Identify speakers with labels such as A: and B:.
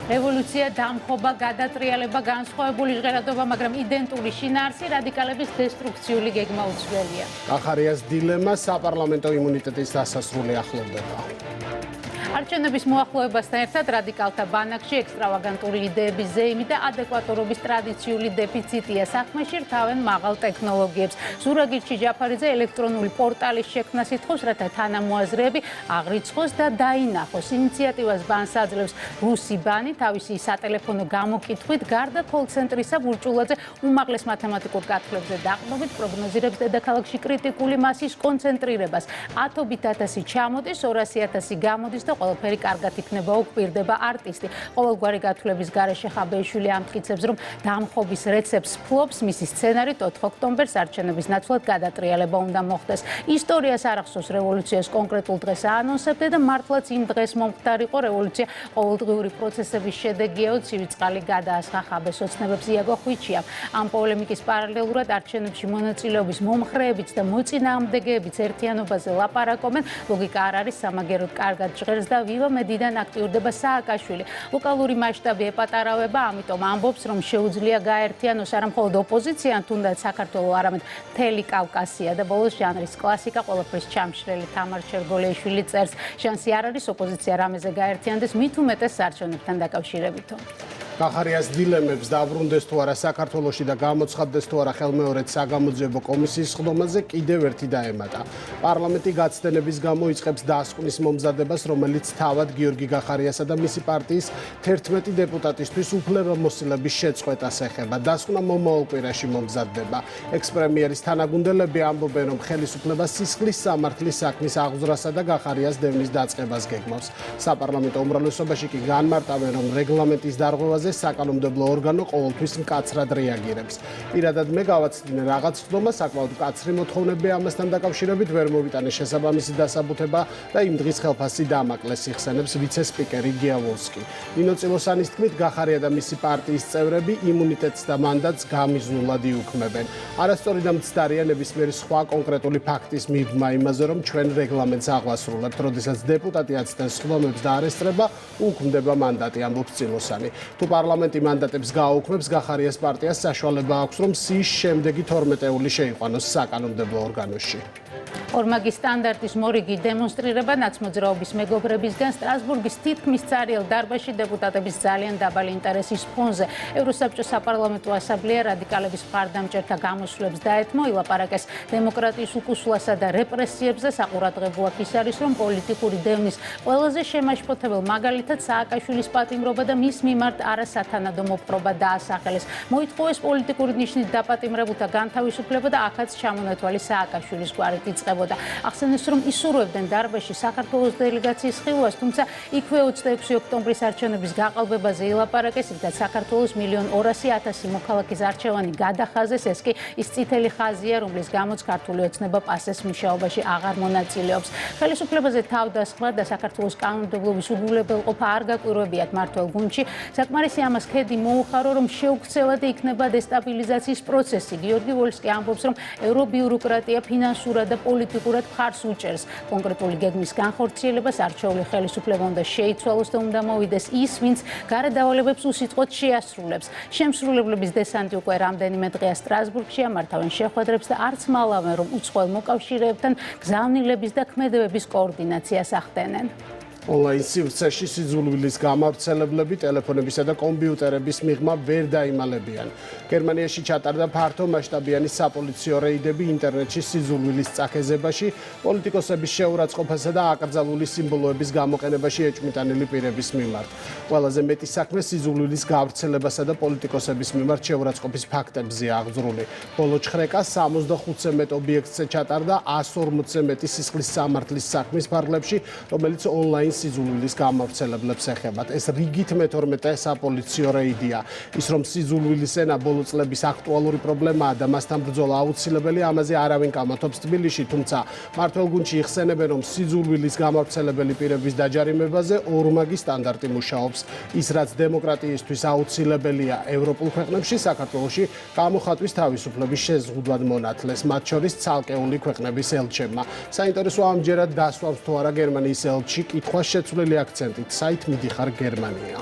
A: რევოლუცია, დამხობა, გადატრიალება, განსხვავებული ჟღერადობა, მაგრამ იდენტური შინაარსი რადიკალების დესტრუქციული გეგმა უცვლელია.
B: კახარიას დილემა საპარლამენტო იმუნიტეტის დასასრული ახლოვდება.
A: არჩევნების მოახლოებასთან ერთად რადიკალთა ბანაკში ექსტრავაგანტური იდეების ზეიმი და ადეკვატურობის ტრადიციული დეფიციტია. საქმეში რთავენ მაღალ ტექნოლოგიებს. ზურაგირჩი ჯაფარიძე ელექტრონული პორტალის შექმნას ითხოვს, რათა თანამოაზრეები აღრიცხოს და დაინახოს. ინიციატივას ბანს აძლევს რუსი ბანი, თავისი სატელეფონო გამოკითხვით გარდა კოლ-ცენტრისა ბურჭულაძე უმაღლეს მათემატიკურ გათვლებზე დაყრდნობით პროგნოზირებს დედაქალაქში კრიტიკული მასის კონცენტრირებას. 10,000 ჩამოდის, 200,000 გამოდის და ყველაფერი კარგად იქნება, უკვირდება არტისტი. ყოველგვარი გათვლების გარეშე ხაბეიშვილი ამტკიცებს, რომ დამხობის რეცეპტს ფლობს, მისი სცენარით 4 ოქტომბერს არჩევნების ნაცვლად გადატრიალება უნდა მოხდეს. ისტორიას არ ახსოვს რევოლუციას კონკრეტულ დღეს აანონსებდა და მართლაც იმ დღეს მომხდარიყო რევოლუცია ყოველდღიური პროცესების შედეგიაო, ცივი წყალი გადაასხა ხაბეს ოცნებებს იაგო ხვიჩია. ამ პოლემიკის პარალელურად არჩევნებში მონაწილეობის მომხრეებიც და მოწინააღმდეგეებიც ერთიანობაზე ლაპარაკობენ. ლოგიკა არ არის სამაგეროდ კარგად ჟღერს და ვივა მედიდან აქტიურდება სააკაშვილი. ლოკალური მასშტაბი ეპატარავება, ამიტომ ამბობს, რომ შეუძლია გაერთიანოს არა მხოლოდ ოპოზიცია, თუნდაც საქართველო, არამედ მთელი კავკასია და ბოლოს ჟანრის კლასიკა ყველაფრის ჩამშრელი თამარ ჩერგოლეიშვილი წერს. შანსი არ არის ოპოზიცია რამეზე გაერთიანდეს, მით უმეტეს არჩევნებთან დაკავშირებითო.
B: კახარიას დილემებს დაბრუნდეს თუ არა საქართველოში და გამოცხადდეს თუ არა ხელმეორედ საგამოძიებო კომისიის ხდომაზე კიდევ ერთი დაემატა. პარლამენტი გაცდენების გამო იწყებს დასკვნის მომზადებას, რომელიც თავად გიორგი კახარიასა და მისი პარტიის 11 დეპუტატისთვის უფლებამოსილების შეწყვეტას ეხება. დასკვნა მომავალ კვირაში მომზადდება. ექს-პრემიერის თანაგუნდელები ამბობენ, რომ ხელისუფლება სისხლის სამართლის საქმის აღძვრასა და კახარიას დევნის დაწყებას გეგმავს. საპარლამენტო უმრავლესობაში კი განმარტავენ, რომ რეგლამენტის დარღვევაზე საკანონმდებლო ორგანო ყოველთვის მკაცრად რეაგირებს. პირადად მე გავაცდინე რაღაც ხდომა, საკმაოდ მკაცრი მოთხოვნებია ამასთან დაკავშირებით ვერ მოვიტანე შესაბამისი დასაბუთება და იმ დღის ხელფასი დამაკლეს, იხსენებს ვიცე-სპიკერი გიავოლსკი. ნინო წილოსანის თქმით, კახარია და მისი პარტიის წევრები იმუნიტეტს და მანდატს გამიზნულად იუქმებენ. არასწორი და მცდარია ნებისმიერი სხვა კონკრეტული ფაქტის მიღმა იმაზე, რომ ჩვენ რეგლამენტს აღვასრულებთ, როდესაც დეპუტატი აცდენს ხდომებს და არესტრება, უქმდება მანდატი, ამბობს წილოსანი. თუ პარლამენტი მანდატებს გააუქმებს, კახარიას პარტიას საშუალება აქვს, რომ სიის შემდეგი 12-ეული შეიყვანოს საკანონმდებლო ორგანოში.
A: ორმაგი სტანდარტის მორიგი დემონსტრირება ნაცმოძრაობის მეგობრებისგან სტრასბურგის თითქმის цаრიელ დარბაზში დეპუტატების ძალიან დაბალი ინტერესის ფონზე. ევროსაბჭოს საპარლამენტო ასამბლეა რადიკალების მხარდამჭერთა გამოსვლებს დაეთმო, ილაპარაკეს დემოკრატიის უკუსვლასა და რეპრესიებზე. საყურადღებოა ის არის, რომ პოლიტიკური დევნის ყველაზე შემაშფოთებელ მაგალითად სააკაშვილის პატიმრობა და მის მიმართ არასათანადო მოპყრობა დაასახელეს. მოითხოვეს პოლიტიკური ნიშნით დაპატიმრებულთა განთავისუფლება და აქაც ჩამონათვალი სააკაშვილის გვარით იწყებოდა. ახსენეს, რომ ისურვებდნენ დარბაზში საქართველოს დელეგაციის ხილვას, თუმცა იქვე 26 ოქტომბრის არჩევნების გაყალბებაზე ილაპარაკეს, რითაც საქართველოს 1,200,000 მოქალაქის არჩევანი გადახაზეს. ეს კი ის წითელი ხაზია, რომლის გამოც ქართული ოცნება პასეს მუშაობაში აღარ მონაწილეობს. ხელისუფლებაზე თავდასხმა და საქართველოს კანონმდებლობის უგულებელყოფა არ გაკვირვებიათ მმართველ გუნდში. საკმარისი ამას ქედი მოუხარო, რომ შეუქცევად იქნება დესტაბილიზაციის პროცესი. გიორგი ვოლსკი ამბობს, რომ ევრობიუროკრატია ფინანსურად და პოლიტიკურად მხარს უჭერს. კონკრეტული გეგმის განხორციელებას არჩეული ხელისუფლება უნდა შეიცვალოს და უნდა მოვიდეს ის, ვინც გარდავალებებს უსიტყვოდ შეასრულებს. შემსრულებლების დესანტი უკვე რამდენიმე დღეა სტრასბურგში ამართავენ შეხვედრებს და არც მალავენ, რომ უცხოელ მოკავშირეებთან გზავნილების და ქმედებების კოორდინაციას ახდენენ.
B: ონლაინ სივრცეში სიძულვილის გამავრცელებლები ტელეფონებისა და კომპიუტერების მიღმა ვერ დაიმალებიან. გერმანიაში ჩატარდა ფართო მასშტაბიანი საპოლიციო რეიდები ინტერნეტში სიძულვილის წაქეზებაში, პოლიტიკოსების შეურაცხყოფასა და აკრძალული სიმბოლოების გამოყენებაში ეჭვმიტანილი პირების მიმართ. ყველაზე მეტი საქმე სიძულვილის გავრცელებასა და პოლიტიკოსების მიმართ შეურაცხყოფის ფაქტებზეა აღძრული. ბოლო ჩხრეკა 65-ზე მეტ ობიექტზე ჩატარდა 140-ზე მეტი სისხლის სამართლის საქმის ფარგლებში, რომელიც ონლაინ სიძულვილის გამავრცელებლებს ეხებათ. ეს რიგით მე-12 საპოლიციო რეიდია. ის რომ სიძულვილის ენა ბოლო წლების აქტუალური პრობლემაა და მასთან ბრძოლა აუცილებელი, ამაზე არავინ კამათობს თბილისში, თუმცა მმართველ გუნდში იხსენებენ, რომ სიძულვილის გამავრცელებელი პირების დაჯარიმებაზე ორმაგი სტანდარტი მუშაობს. ის რაც დემოკრატიისთვის აუცილებელია ევროპულ ქვეყნებში, საქართველოში გამოხატვის თავისუფლების შეზღუდვად მონათლეს, მათ შორის ცალკეული ქვეყნების ელჩებმა. საინტერესოა ამჯერად დასვამს თუ არა გერმანიის ელჩი, კითხვა შეცვლილი აქცენტით, საით მიდიხარ გერმანია.